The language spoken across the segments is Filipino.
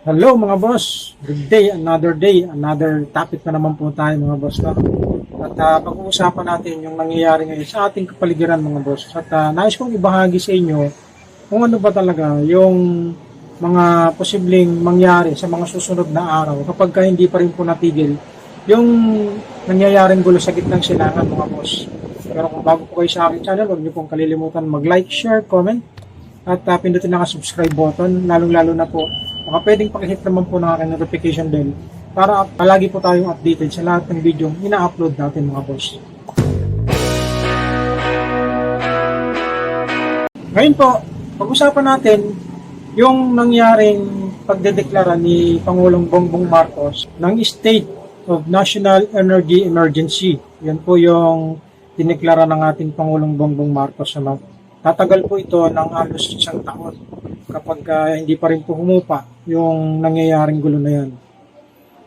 Hello mga boss, good day, another topic na naman po tayo mga boss. No? At pag-uusapan natin yung nangyayari ngayon sa ating kapaligiran mga boss. At nais kong ibahagi sa inyo kung ano ba talaga yung mga posibleng mangyari sa mga susunod na araw kapag hindi pa rin po natigil yung nangyayaring gulo sa gitnang silangan mga boss. Pero kung bago po kayo sa aking channel, huwag niyo pong kalilimutan mag-like, share, comment at pindutin ang subscribe button, lalong-lalo na po baka pwedeng pakihit naman po ng aking notification bell para palagi po tayong updated sa lahat ng video ina-upload natin mga boss. Ngayon po, pag-usapan natin yung nangyaring pagdedeklara ni Pangulong Bongbong Marcos ng State of National Energy Emergency. Yan po yung dineklara ng ating Pangulong Bongbong Marcos. Tatagal po ito ng halos isang taon kapag hindi pa rin po humupa yung nangyayaring gulo na yan.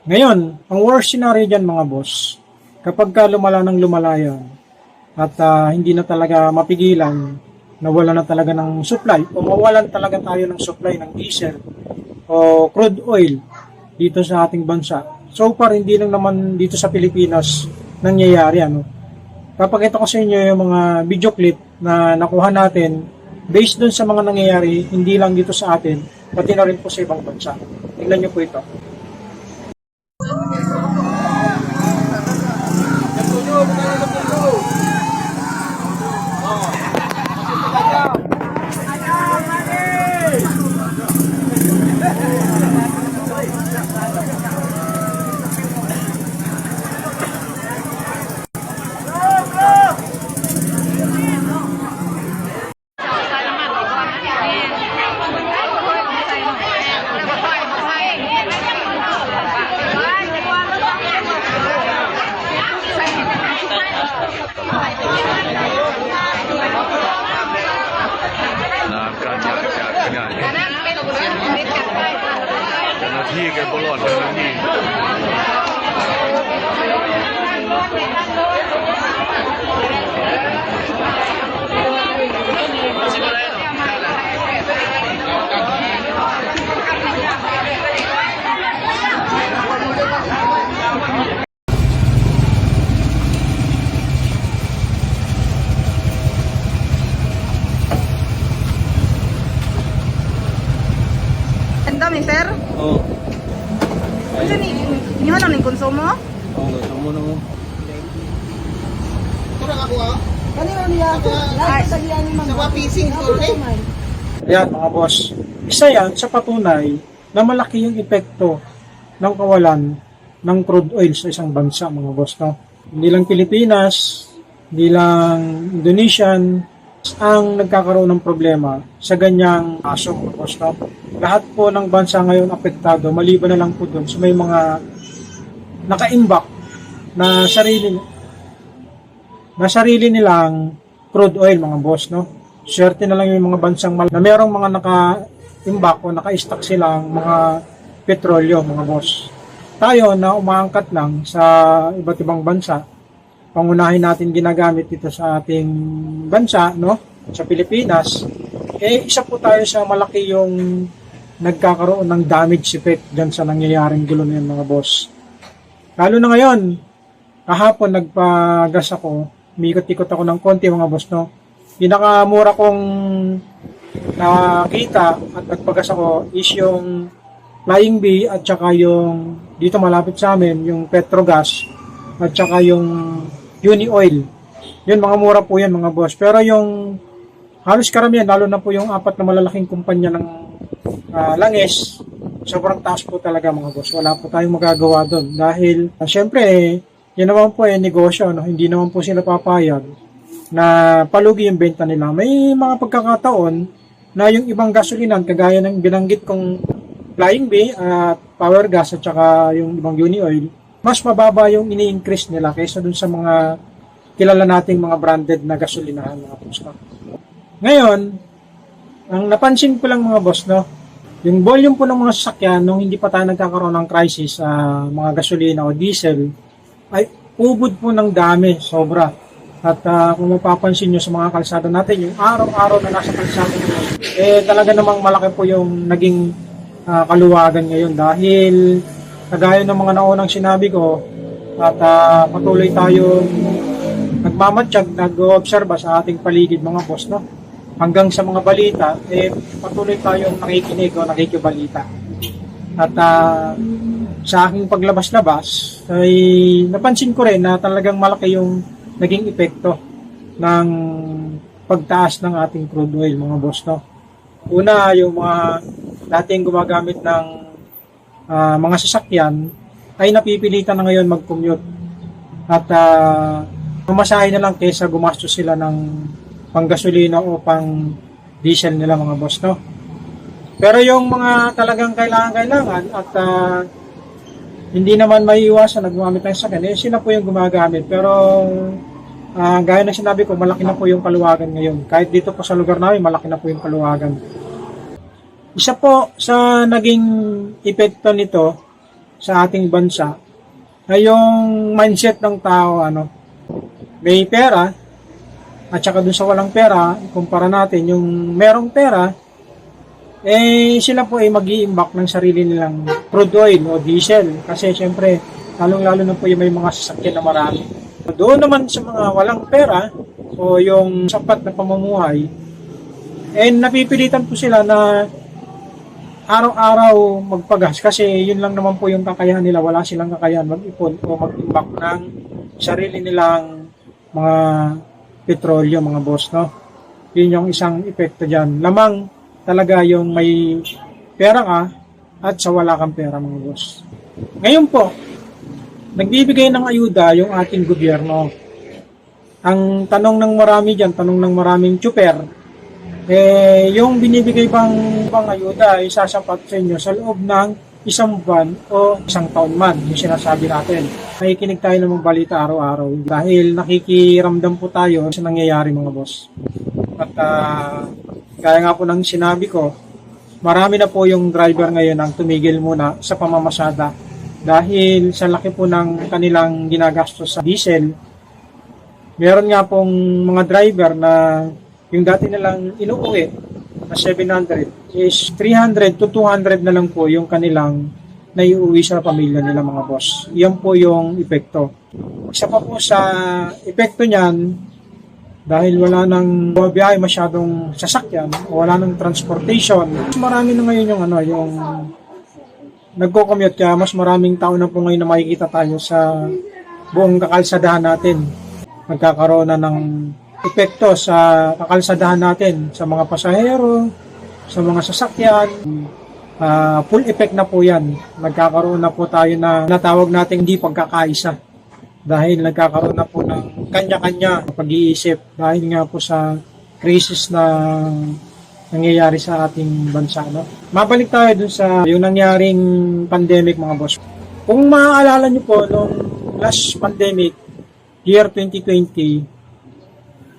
Ngayon, ang worst scenario dyan mga boss, kapag lumala ng lumala yan at hindi na talaga mapigilan, nawala na talaga ng supply o mawalan talaga tayo ng supply ng diesel o crude oil dito sa ating bansa. So far, hindi lang naman dito sa Pilipinas nangyayari. Papakita ko sa inyo yung mga video clip na nakuha natin based dun sa mga nangyayari, hindi lang dito sa atin, pati na rin po sa ibang bansa. Tingnan nyo po ito.ที่กันตลอดเลยนะนี่Ang dami, sir. Oo. Ano ni? Inyo lang ng konsumo? Oo, gusto mo na mo. Kanino niya? Ay, sa mga pising ko, Ayan mga boss, isa yan sa patunay na malaki yung epekto ng kawalan ng crude oil sa isang bansa mga boss. No? Hindi lang Pilipinas, hindi lang Indonesian ang nagkakaroon ng problema sa ganyang kaso mga boss. No? Lahat po ng bansa ngayon apektado, maliban na lang po doon. So may mga nakaimbak na sarili nilang crude oil mga boss. No? Swerte na lang yung mga bansang na merong mga naka-imbak o naka-stock silang mga petrolyo mga boss. Tayo na umaangkat lang sa iba't ibang bansa, pangunahin natin ginagamit dito sa ating bansa, no? Sa Pilipinas, isa po tayo sa malaki yung nagkakaroon ng damage effect dyan sa nangyayaring gulo na yun, mga boss. Lalo na ngayon, kahapon nagpagas ako, umikot-ikot ako ng konti mga boss, no? Pinakamura kong nakita at nagpagas ako is yung Flying Bee at saka yung dito malapit sa amin, yung Petrogas at saka yung Uni Oil. Yun, mga mura po yan mga boss. Pero yung halos karamihan, lalo na po yung apat na malalaking kumpanya ng langis, sobrang taas po talaga mga boss. Wala po tayong magagawa doon. Dahil, syempre, yun naman po negosyo. No? Hindi naman po sila papayag na palugi yung benta nila. May mga pagkakataon na yung ibang gasolinan, kagaya ng binanggit kong Flying Bee at Power Gas at saka yung ibang Uni Oil, mas mababa yung ini-increase nila kaysa dun sa mga kilala nating mga branded na gasolinahan mga boss. No? Ngayon, ang napansin ko lang mga boss, no, yung volume po ng mga sasakyan nung hindi pa tayo nagkakaroon ng crisis sa mga gasolina o diesel ay ubod po ng dami, sobra. At kung mapapansin nyo sa mga kalsada natin, yung araw-araw na nasa kalsada nyo, talaga namang malaki po yung naging kaluwagan ngayon dahil kagaya ng mga naunang sinabi ko at patuloy tayong nagmamatsyag, nag-oobserba sa ating paligid mga boss, no? Hanggang sa mga balita, patuloy tayong nakikinig o nakikibalita. At sa aking paglabas-labas ay napansin ko rin na talagang malaki yung naging epekto ng pagtaas ng ating crude oil mga boss, no? Una, yung mga dating gumagamit ng mga sasakyan ay napipilitan na ngayon mag-commute at pumasahe na lang kaysa gumastos sila ng panggasolina o pang diesel nila mga boss, no? Pero yung mga talagang kailangan at hindi naman maiiwasan na gumamit ng sasakyan, sila po yung gumagamit. Pero gaya ng sinabi ko, malaki na po yung kaluwagan ngayon. Kahit dito po sa lugar namin, malaki na po yung kaluwagan. Isa po sa naging epekto nito sa ating bansa ay yung mindset ng tao, may pera at saka dun sa walang pera, kumpara natin yung merong pera, sila po ay mag-i-imbak ng sarili nilang crude oil o diesel kasi syempre lalong-lalo na po yung may mga sasakyan na marami. Doon naman sa mga walang pera o yung sapat na pamumuhay, napipilitan po sila na araw-araw magpagas kasi yun lang naman po yung kakayahan nila. Wala silang kakayahan mag-ipon o mag-imbak ng sarili nilang mga petrolyo, mga boss, no? Yun yung isang epekto dyan. Lamang talaga yung may pera ka at sa wala kang pera, mga boss. Ngayon po, nagbibigay ng ayuda yung ating gobyerno. Ang tanong ng marami dyan, tanong ng maraming tsuper, yung binibigay bang ayuda ay sasapat sa inyo sa loob ng isang buwan o isang taon man, yung sinasabi natin. Nakikinig tayo ng mga balita araw-araw dahil nakikiramdam po tayo sa nangyayari, mga boss. At kaya nga po ng sinabi ko, marami na po yung driver ngayon ang tumigil muna sa pamamasada dahil sa laki po ng kanilang ginagastos sa diesel. Meron nga pong mga driver na yung dati nilang inuuwi na 700 is 300 to 200 na lang po yung kanilang naiuwi sa pamilya nila, mga boss. Yan po yung epekto. Isa pa po sa epekto niyan, dahil wala nang bumabiyahe masyadong sasakyan o wala nang transportation, marami na ngayon yung nagko-commute, kaya mas maraming tao na po ngayon na makikita tayo sa buong kakalsadahan natin. Nagkakaroon na ng epekto sa kakalsadahan natin, sa mga pasahero, sa mga sasakyan. Full effect na po yan. Nagkakaroon na po tayo na natawag natin hindi pagkakaisa. Dahil nagkakaroon na po ng kanya-kanya pag-iisip dahil nga po sa crisis na nangyayari sa ating bansa. No? Mabalik tayo dun sa yung nangyaring pandemic, mga boss. Kung maaalala nyo po, nung last pandemic, year 2020,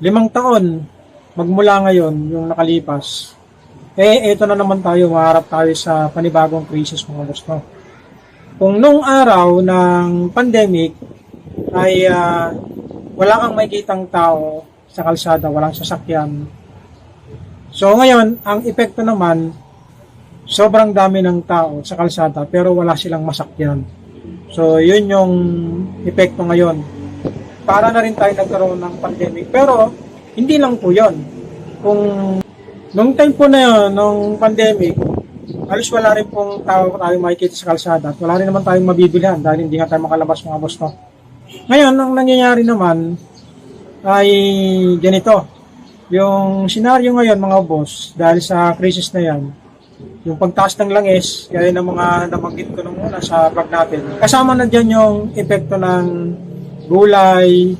5 taon magmula ngayon yung nakalipas, eto na naman tayo, maharap tayo sa panibagong crisis, mga boss. No? Kung nung araw ng pandemic ay wala kang makikitang tao sa kalsada, walang sasakyan. So ngayon, ang epekto naman, sobrang dami ng tao sa kalsada pero wala silang masakyan. So yun yung epekto ngayon. Para na rin tayo nagkaroon ng pandemic. Pero, hindi lang po yun. Kung nung time po na yun, nung pandemic, halos wala rin pong tao tayo makikita sa kalsada at wala rin naman tayong mabibilihan dahil hindi nga tayo makalabas, mga boss. No? Ngayon, ang nangyayari naman ay ganito. Yung senaryo ngayon, mga boss, dahil sa crisis na yan, yung pagtaas ng langis, kaya ng mga nabanggit ko nung una sa vlog natin, kasama na dyan yung epekto ng gulay,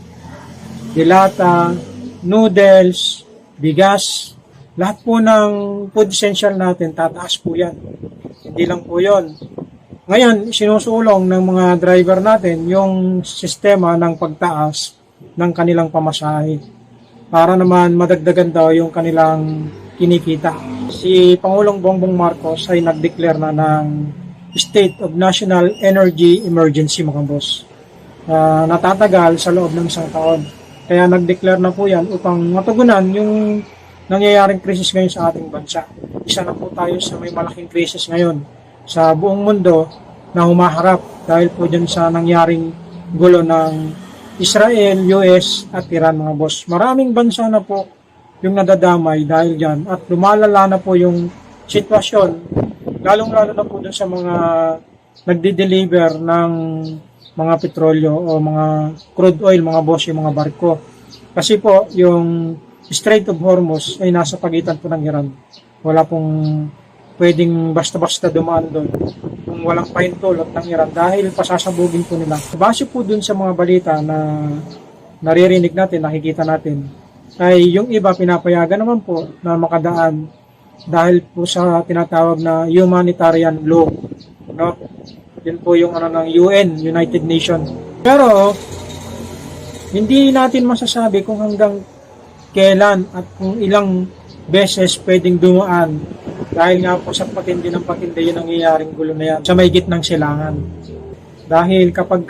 dilata, noodles, bigas, lahat po ng food essential natin, tataas po yan. Hindi lang po yun. Ngayon, sinusulong ng mga driver natin yung sistema ng pagtaas ng kanilang pamasahe para naman madagdagan daw yung kanilang kinikita. Si Pangulong Bongbong Marcos ay nag-declare na ng State of National Energy Emergency, mga boss. Natatagal sa loob ng isang taon. Kaya nag-declare na po yan upang matugunan yung nangyayaring krisis ngayon sa ating bansa. Isa na po tayo sa may malaking krisis ngayon sa buong mundo na humaharap dahil po dyan sa nangyaring gulo ng Israel, US at Iran mga boss. Maraming bansa na po yung nadadamay dahil dyan at lumalala na po yung sitwasyon, lalong-lalo na po dun sa mga nagde-deliver ng mga petrolyo o mga crude oil, mga boss, yung mga barko. Kasi po, yung Strait of Hormuz ay nasa pagitan po ng Iran. Wala pong pwedeng basta-basta dumaan doon kung walang pahintulot ng Iran dahil pasasabugin po nila. Base po dun sa mga balita na naririnig natin, nakikita natin, ay yung iba pinapayagan naman po na makadaan dahil po sa tinatawag na humanitarian law. No? Yun po yung ng UN, United Nations. Pero, hindi natin masasabi kung hanggang kailan at kung ilang beses pwedeng dumaan dahil nga po sa patindi ng patindi yung nangyayaring gulo na yan sa may gitnang silangan. Dahil kapag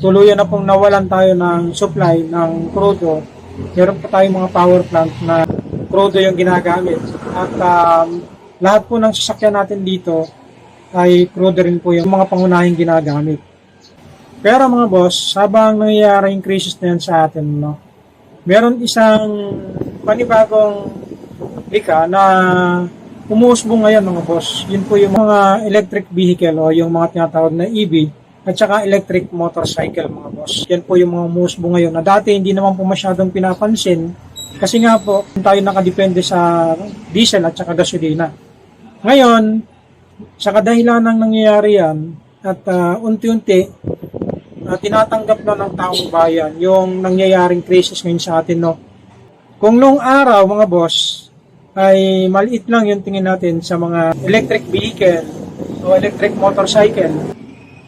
tuluyan na pong nawalan tayo ng supply ng crudo, meron po tayong mga power plant na crudo yung ginagamit. At lahat po ng sasakyan natin dito ay crudo rin po yung mga pangunahing ginagamit. Pero mga boss, habang nangyayari yung crisis na yan sa atin, no, meron isang panibagong lika na umuusbong ngayon mga boss. Yun po yung mga electric vehicle o yung mga tinatawag na EV at saka electric motorcycle mga boss. Yan po yung mga umuusbong ngayon na dati hindi naman po masyadong pinapansin kasi nga po tayo nakadepende sa diesel at saka gasolina. Ngayon, sa kadahilan ng nangyayari yan at unti-unti tinatanggap na ng taong bayan yung nangyayaring crisis ngayon sa atin. No? Kung noong araw mga boss ay maliit lang yung tingin natin sa mga electric vehicle o electric motorcycle,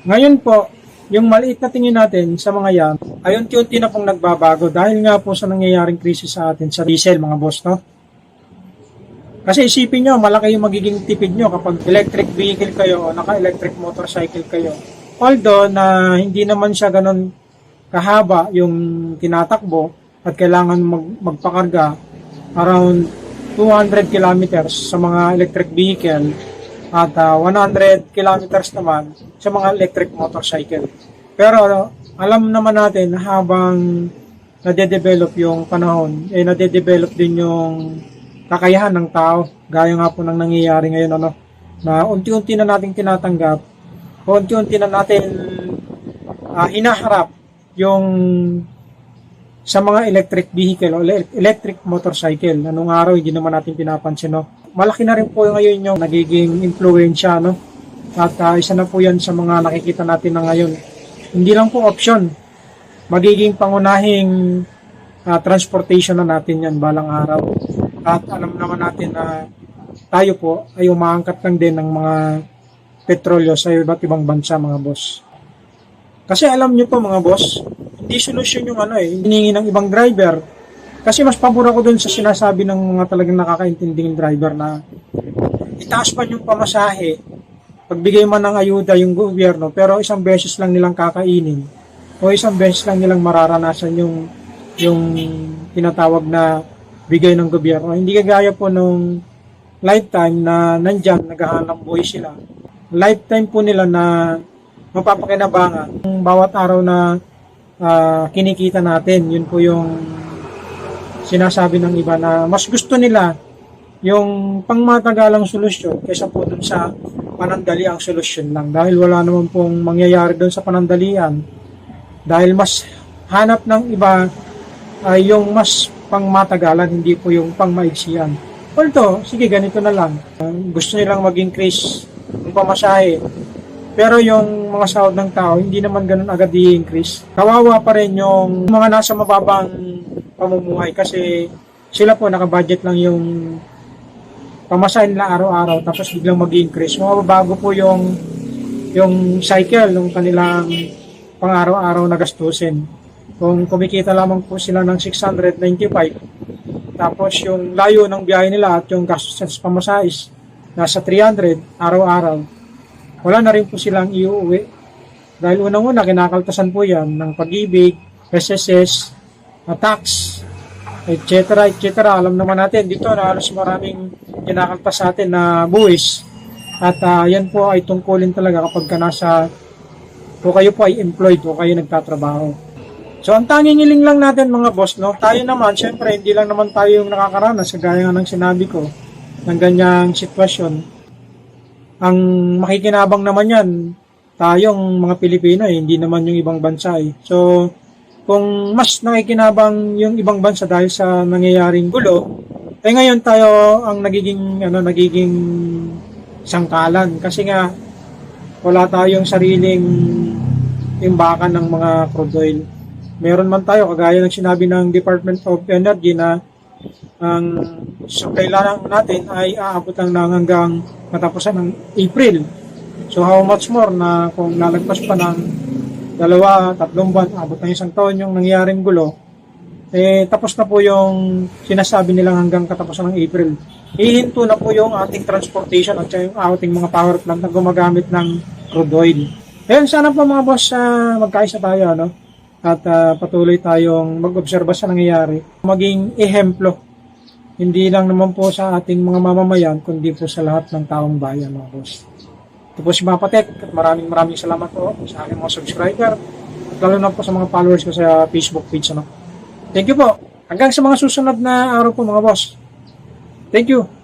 ngayon po yung maliit na tingin natin sa mga yan ay unti-unti na pong nagbabago dahil nga po sa nangyayaring crisis sa atin sa diesel mga boss. No? Kasi isipin nyo, malaki yung magiging tipid nyo kapag electric vehicle kayo o naka-electric motorcycle kayo. Although na hindi naman siya ganun kahaba yung tinatakbo at kailangan magpakarga around 200 kilometers sa mga electric vehicle at 100 kilometers naman sa mga electric motorcycle. Pero alam naman natin na habang nade-develop yung panahon, nade-develop din yung kakayahan ng tao, gaya nga po ng nangyayari ngayon, ano, na unti-unti na nating tinatanggap, unti-unti na natin hinaharap yung sa mga electric vehicle o electric motorcycle. Anong araw, hindi naman natin pinapansin. No? Malaki na rin po ngayon yung nagiging influensya. No? At isa na po yan sa mga nakikita natin na ngayon. Hindi lang po option. Magiging pangunahing transportation na natin yan balang araw. At alam naman natin na tayo po ay umaangkat lang din ng mga petrolyo sa iba't ibang bansa mga boss. Kasi alam nyo po mga boss, hindi solusyon yung hiningi ng ibang driver. Kasi mas pabor ako dun sa sinasabi ng mga talagang nakakaintinding driver na itaas pa yung pamasahe, pagbigay man ng ayuda yung gobyerno, pero isang beses lang nilang kakainin o isang beses lang nilang mararanasan yung tinatawag na bigay ng gobyerno. Hindi kagaya po nung lifetime na nandyan, naghahanap buhay sila. Lifetime po nila na mapapakinabangan. Bawat araw na kinikita natin, yun po yung sinasabi ng iba na mas gusto nila yung pangmatagalang solusyon kaysa po dun sa panandaliang solusyon lang. Dahil wala naman pong mangyayari dun sa panandalian. Dahil mas hanap ng iba ay yung mas pangmatagalan, hindi po yung pangmaiksian. Although, sige, ganito na lang. Gusto nilang mag-increase yung pamasahe. Pero yung mga sahod ng tao, hindi naman ganun agad i-increase. Kawawa pa rin yung mga nasa mababang pamumuhay kasi sila po nakabudget lang yung pamasahe nila araw-araw tapos biglang mag-increase. Mababago po yung cycle ng kanilang pang-araw-araw na gastusin. Kung kumikita lamang po sila ng 695, tapos yung layo ng biyahe nila at yung gastos sa pamasahis nasa 300 araw-araw, wala na rin po silang iuwi. Dahil unang-una, kinakaltasan po yan ng pag-ibig, SSS, tax, etc. Alam naman natin dito na halos maraming kinakaltas sa atin na buwis. At yan po ay tungkulin talaga kapag ka nasa o kayo po ay employed o kayo nagtatrabaho. So ang tanging hiling lang natin mga boss, no? Tayo naman, syempre hindi lang naman tayo yung nakakaranas kagaya nga ng sinabi ko ng ganyang sitwasyon. Ang makikinabang naman yan, tayong mga Pilipino hindi naman yung ibang bansa So kung mas nakikinabang yung ibang bansa dahil sa nangyayaring gulo, ngayon tayo ang nagiging sangkalan kasi nga wala tayong sariling imbakan ng mga crude oil. Meron man tayo, kagaya ng sinabi ng Department of Energy na ang supply lang natin ay aabot lang hanggang matapusan ng April. So how much more na kung lalagpas pa ng 2-3 buwan, abot ng 1 taon yung nangyaring gulo, tapos na po yung sinasabi nilang hanggang katapusan ng April. Hihinto na po yung ating transportation at yung ating mga power plant na gumagamit ng crude oil. Ayun, sana po mga boss, magkaisa tayo, no? At patuloy tayong mag-obserba sa nangyayari. Maging ehemplo, hindi lang naman po sa ating mga mamamayan, kundi po sa lahat ng taong bayan, mga boss. Ito po si Mapatek at maraming salamat po sa aking mga subscriber at lalo na po sa mga followers ko sa Facebook page. Thank you po. Hanggang sa mga susunod na araw po mga boss. Thank you.